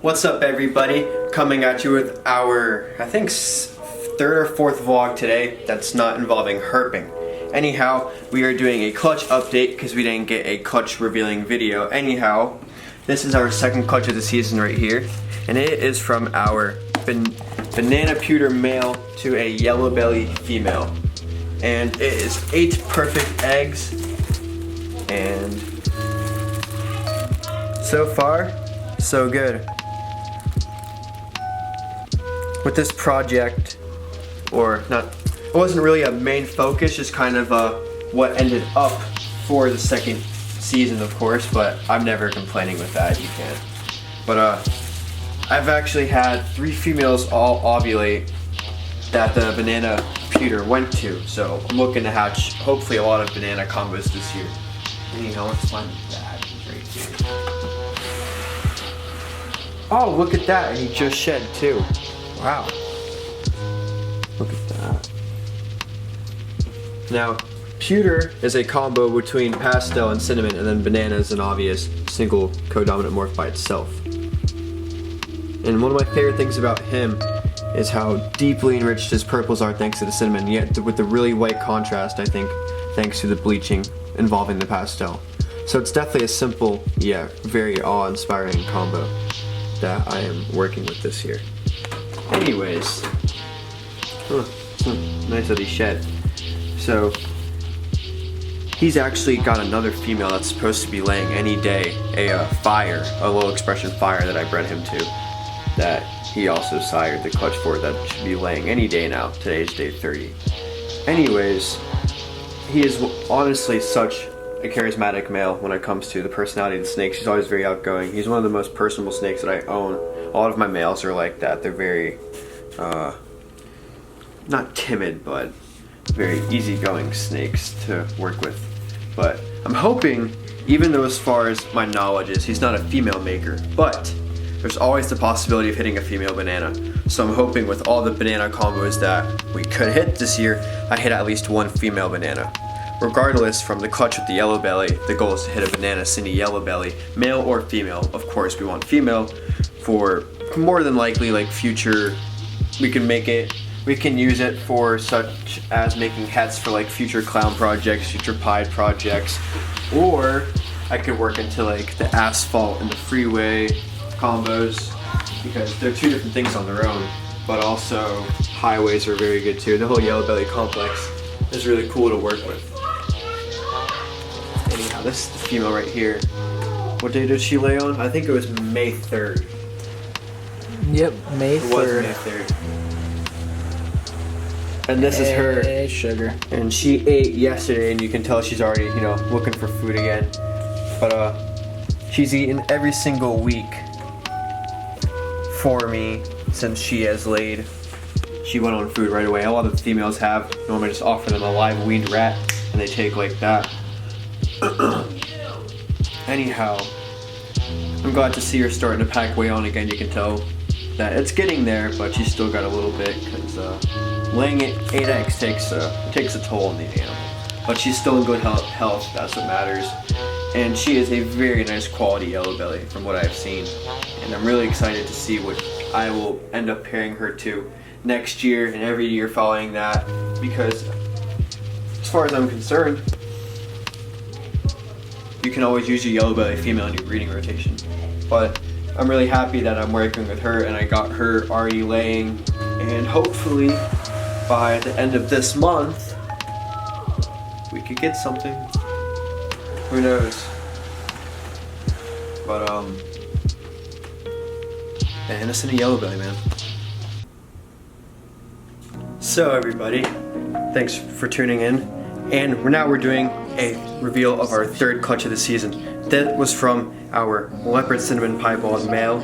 What's up, everybody? Coming at you with our, I think, third or fourth vlog today that's not involving herping. Anyhow, we are doing a clutch update because we didn't get a clutch revealing video. Anyhow, this is our second clutch of the season right here, and it is from our banana pewter male to a yellow belly female. And it is 8 perfect eggs, and so far, so good. With this project, or not, it wasn't really a main focus, just kind of what ended up for the second season, of course, but I'm never complaining with that, you can't. But I've actually had 3 females all ovulate that the banana pewter went to, so I'm looking to hatch hopefully a lot of banana combos this year. Anyhow, let's find that right here. Oh, look at that, and he just shed too. Wow. Look at that. Now, pewter is a combo between pastel and cinnamon, and then banana is an obvious single codominant morph by itself. And one of my favorite things about him is how deeply enriched his purples are thanks to the cinnamon, yet with the really white contrast, I think, thanks to the bleaching involving the pastel. So it's definitely a simple, yet very awe-inspiring combo that I am working with this year. Anyways, nice that he shed. So, he's actually got another female that's supposed to be laying any day, a low expression fire that I bred him to, that he also sired the clutch for, that should be laying any day now. Today is day 30. Anyways, he is honestly such a charismatic male when it comes to the personality of the snake. He's always very outgoing. He's one of the most personable snakes that I own. A lot of my males are like that. They're very, not timid, but very easygoing snakes to work with. But I'm hoping, even though as far as my knowledge is, he's not a female maker, but there's always the possibility of hitting a female banana. So I'm hoping with all the banana combos that we could hit this year, I hit at least one female banana. Regardless, from the clutch with the yellow belly, the goal is to hit a banana cindy yellow belly, male or female. Of course, we want female for more than likely like future, we can use it for such as making hets for like future clown projects, future pied projects, or I could work into like the asphalt and the freeway combos, because they're 2 different things on their own, but also highways are very good too. The whole yellow belly complex is really cool to work with. Anyhow, this is the female right here. What day did she lay on? I think it was May 3rd. Yep, May 3rd. It was May 3rd. And this is her. Hey, sugar. And she ate yesterday, and you can tell she's already, looking for food again. But she's eaten every single week for me since she has laid. She went on food right away. A lot of the females have. Normally just offer them a live weaned rat, and they take like that. Anyhow, I'm glad to see her starting to pack weight on again. You can tell that it's getting there, but she's still got a little bit, because laying 8 eggs takes a toll on the animal. But she's still in good health, that's what matters. And she is a very nice quality yellow belly from what I've seen. And I'm really excited to see what I will end up pairing her to next year and every year following that, because as far as I'm concerned, you can always use your yellow belly female in your breeding rotation. But I'm really happy that I'm working with her, and I got her already laying, and hopefully by the end of this month we could get something. Who knows? But banana cindy yellow belly, man. So everybody, thanks for tuning in. And now we're doing a reveal of our 3rd clutch of the season. That was from our Leopard Cinnamon Piebald male,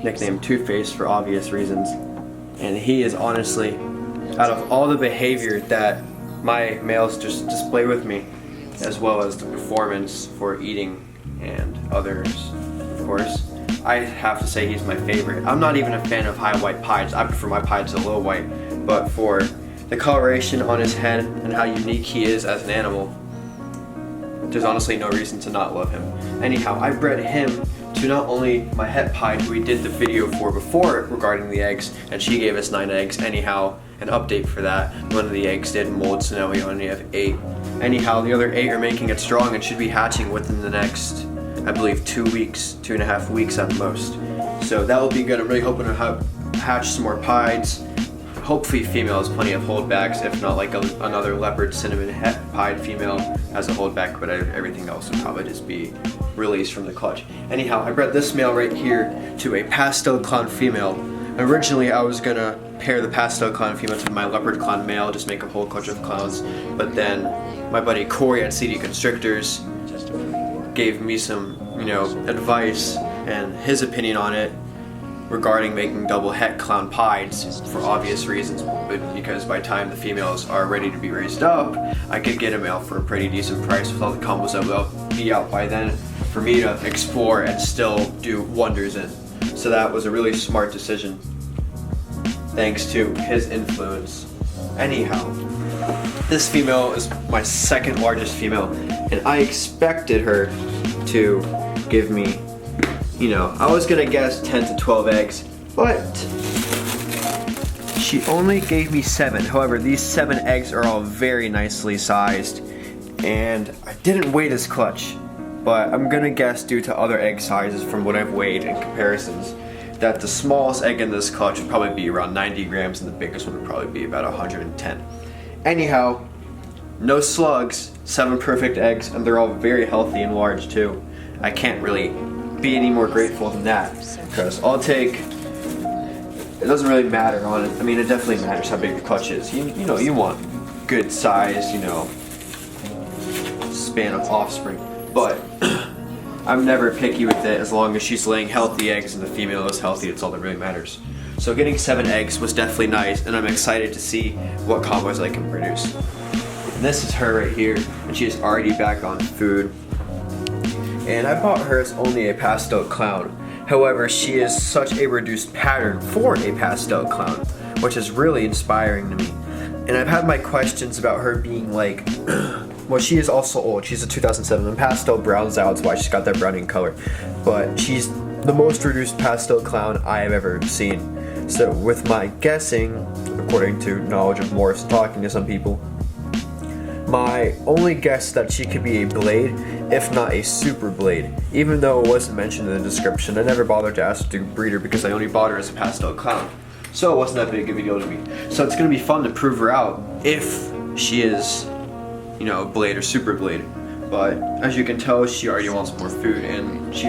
nicknamed Twofaced for obvious reasons. And he is honestly, out of all the behavior that my males just display with me, as well as the performance for eating and others, of course, I have to say he's my favorite. I'm not even a fan of high white pieds. I prefer my pieds a low white, but for the coloration on his head and how unique he is as an animal, there's honestly no reason to not love him. Anyhow, I bred him to not only my het pied who we did the video for before regarding the eggs, and she gave us 9 eggs. Anyhow, an update for that. One of the eggs did mold, so now we only have 8. Anyhow, the other 8 are making it strong and should be hatching within the next, I believe, 2 weeks, 2.5 weeks at most. So that will be good. I'm really hoping to hatch some more pieds. Hopefully female has plenty of holdbacks, if not like another leopard cinnamon het pied female as a holdback, but everything else would probably just be released from the clutch. Anyhow, I bred this male right here to a pastel clown female. Originally I was gonna pair the pastel clown female to my leopard clown male, just make a whole clutch of clowns, but then my buddy Corey at CD Constrictors gave me some, advice and his opinion on it regarding making double het clown pieds for obvious reasons, but because by the time the females are ready to be raised up, I could get a male for a pretty decent price with all the combos that will be out by then for me to explore and still do wonders in. So that was a really smart decision, thanks to his influence. Anyhow, this female is my second largest female, and I expected her to give me, I was gonna guess 10 to 12 eggs, but she only gave me 7. However, these 7 eggs are all very nicely sized, and I didn't weigh this clutch, but I'm gonna guess due to other egg sizes from what I've weighed in comparisons, that the smallest egg in this clutch would probably be around 90 grams and the biggest one would probably be about 110. Anyhow, no slugs, 7 perfect eggs, and they're all very healthy and large too. I can't really be any more grateful than that, because it doesn't really matter on it. I mean, it definitely matters how big the clutch is. You want good size, span of offspring, but I'm never picky with it as long as she's laying healthy eggs and the female is healthy. It's all that really matters. So getting 7 eggs was definitely nice, and I'm excited to see what combos I can produce. And this is her right here, and she is already back on food. And I bought her as only a pastel clown. However, she is such a reduced pattern for a pastel clown, which is really inspiring to me. And I've had my questions about her being like, well, she is also old. She's a 2007, and pastel browns out, that's why she's got that browning color. But she's the most reduced pastel clown I have ever seen. So with my guessing, according to knowledge of Morris talking to some people, my only guess that she could be a blade, if not a super blade. Even though it wasn't mentioned in the description, I never bothered to ask the breeder because I only bought her as a pastel clown. So it wasn't that big of a deal to me. So it's going to be fun to prove her out if she is, a blade or super blade. But as you can tell, she already wants more food, and she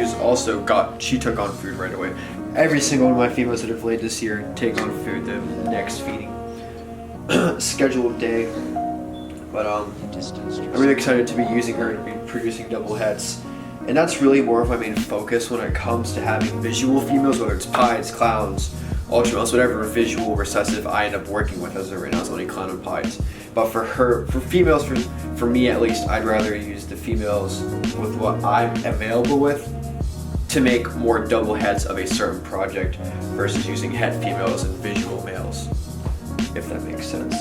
took on food right away. Every single one of my females that have laid this year take on food the next feeding scheduled day. But I'm really excited to be using her to be producing double hets. And that's really more of my main focus when it comes to having visual females, whether it's pieds, clowns, ultramales, whatever visual recessive I end up working with as of right now, it's only clown and pieds. But for females, for me at least, I'd rather use the females with what I'm available with to make more double heads of a certain project versus using het females and visual males, if that makes sense.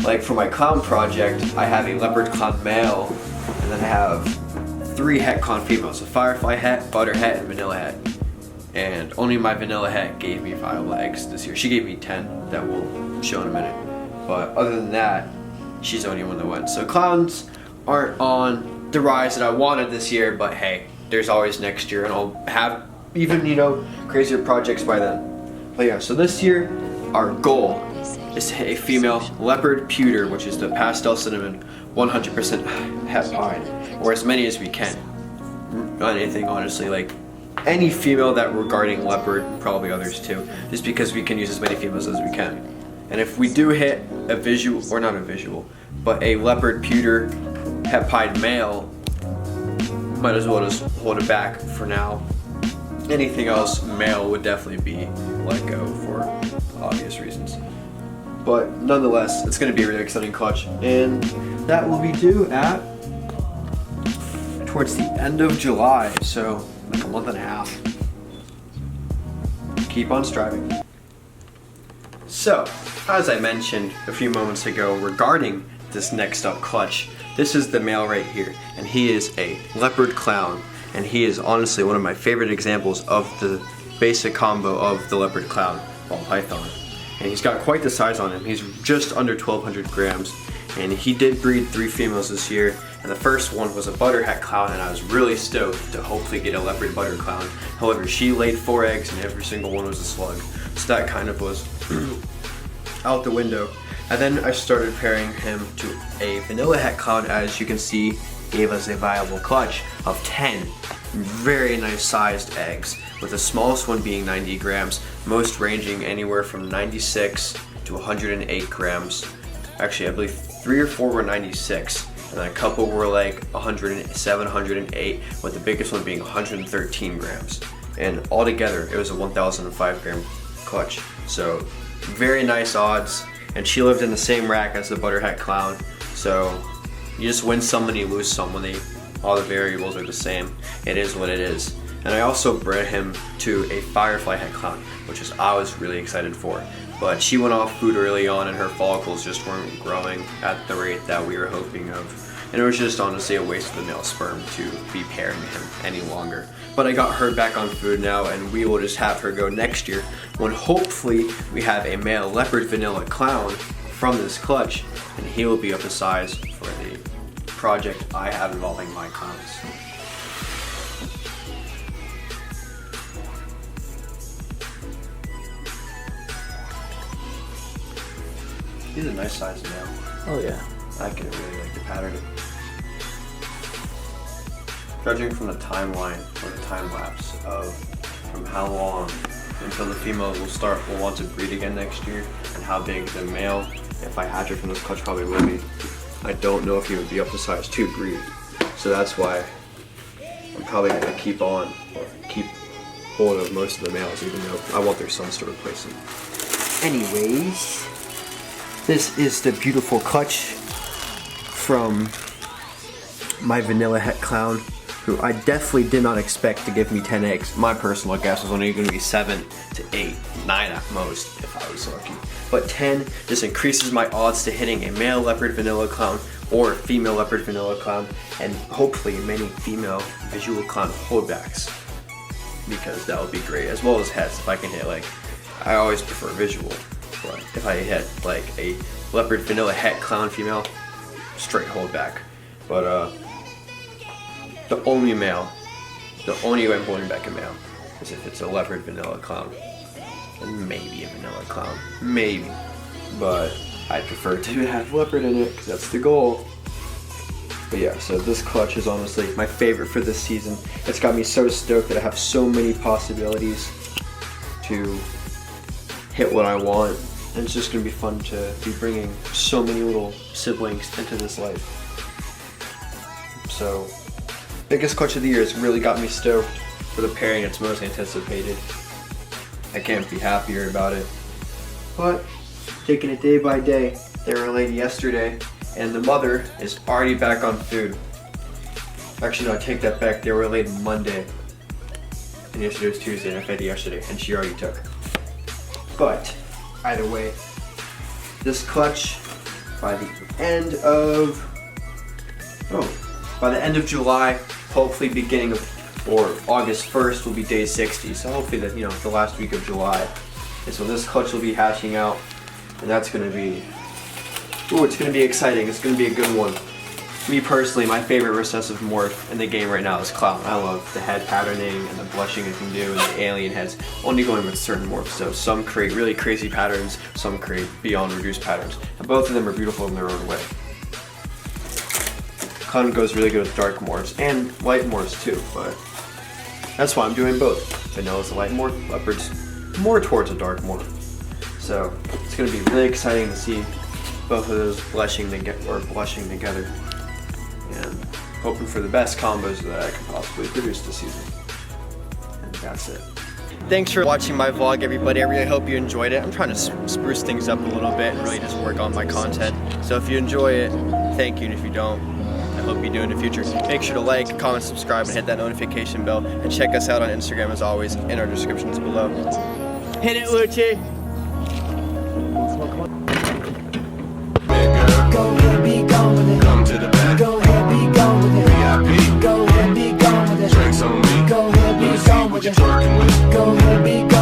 Like for my clown project, I have a leopard clown male, and then I have 3 het clown females, a firefly het, butter het, and vanilla het. And only my vanilla het gave me viable eggs this year. She gave me 10 that we'll show in a minute. But other than that, she's the only one that went. So clowns aren't on the rise that I wanted this year, but hey, there's always next year, and I'll have even, crazier projects by then. But yeah, so this year, our goal is to hit a female leopard pewter, which is the pastel cinnamon 100% het pied, or as many as we can. Anything, honestly, like any female that regarding leopard, probably others too, just because we can use as many females as we can. And if we do hit a visual, or not a visual, but a leopard pewter het pied male, might as well just hold it back for now. Anything else male would definitely be let go for obvious reasons. But nonetheless, it's going to be a really exciting clutch, and that will be due at towards the end of July, so like a month and a half. Keep on striving. So, as I mentioned a few moments ago regarding this next up clutch, this is the male right here, and he is a leopard clown. and he is honestly one of my favorite examples of the basic combo of the Leopard Clown ball python. And he's got quite the size on him. He's just under 1,200 grams, and he did breed 3 females this year, and the first one was a butter hat clown, and I was really stoked to hopefully get a leopard butter clown. However, she laid 4 eggs and every single one was a slug, so that kind of was out the window. And then I started pairing him to a vanilla hat clown. As you can see, gave us a viable clutch of 10 very nice sized eggs, with the smallest one being 90 grams, most ranging anywhere from 96 to 108 grams. Actually, I believe 3 or 4 were 96, and then a couple were like 107, 108, with the biggest one being 113 grams. And altogether, it was a 1,005 gram clutch. So very nice odds, and she lived in the same rack as the butter hat clown. So you just win some and you lose some when all the variables are the same. It is what it is. And I also bred him to a firefly hat clown, which I was really excited for. But she went off food early on, and her follicles just weren't growing at the rate that we were hoping of. And it was just honestly a waste of the male sperm to be pairing him any longer. But I got her back on food now, and we will just have her go next year when hopefully we have a male leopard vanilla clown from this clutch, and he will be up to size for the project I have involving my clowns. He's a nice size male. Oh yeah. I can really like the pattern. Judging from the timeline or the time lapse of from how long until the female will want to breed again next year, and how big the male, if I hatch it from this clutch, probably will be. I don't know if he would be up to size to breed, so that's why I'm probably gonna keep on or keep hold of most of the males, even though I want their sons to replace them. Anyways, this is the beautiful clutch from my vanilla het clown, who I definitely did not expect to give me 10 eggs. My personal guess was only going to be 7 to 8, 9 at most if I was lucky. But 10 just increases my odds to hitting a male leopard vanilla clown or female leopard vanilla clown, and hopefully many female visual clown holdbacks, because that would be great, as well as hets. If I can hit, like, I always prefer visual, but if I hit like a leopard vanilla het clown female, straight holdback. But the only way I'm holding back a male is if it's a leopard vanilla clown, and maybe a vanilla clown, maybe. But I prefer to have leopard in it because that's the goal. But yeah, so this clutch is honestly my favorite for this season. It's got me so stoked that I have so many possibilities to hit what I want, and it's just gonna be fun to be bringing so many little siblings into this life. So, biggest clutch of the year has really got me stoked for the pairing it's most anticipated. I can't be happier about it. But, taking it day by day. They were laid yesterday, and the mother is already back on food. Actually, no, I take that back. They were laid Monday, and yesterday was Tuesday, and I fed yesterday, and she already took. But, either way, this clutch, by the end of July, hopefully beginning of, or August 1st will be day 60. So hopefully that, the last week of July is when this clutch will be hatching out, and that's gonna be, it's gonna be exciting. It's gonna be a good one. Me personally, my favorite recessive morph in the game right now is Clown. I love the head patterning and the blushing it can do, and the alien heads. Only going with certain morphs, so some create really crazy patterns, some create beyond reduced patterns, and both of them are beautiful in their own way. Clown goes really good with dark morphs and light morphs too, but that's why I'm doing both. Vanilla's a light morph, Leopard's more towards a dark morph. So it's going to be really exciting to see both of those blushing together, and hoping for the best combos that I can possibly produce this season. And that's it. Thanks for watching my vlog, everybody. I really hope you enjoyed it. I'm trying to spruce things up a little bit and really just work on my content. So if you enjoy it, thank you, and if you don't, I hope you do in the future. Make sure to like, comment, subscribe, and hit that notification bell. And check us out on Instagram, as always, in our descriptions below. Hit it, Lucci! Go ahead, be gone with it. Come to the back. Go ahead, be gone with it. VIP. Go ahead, be gone with it. Drinks working with. Go, here we go.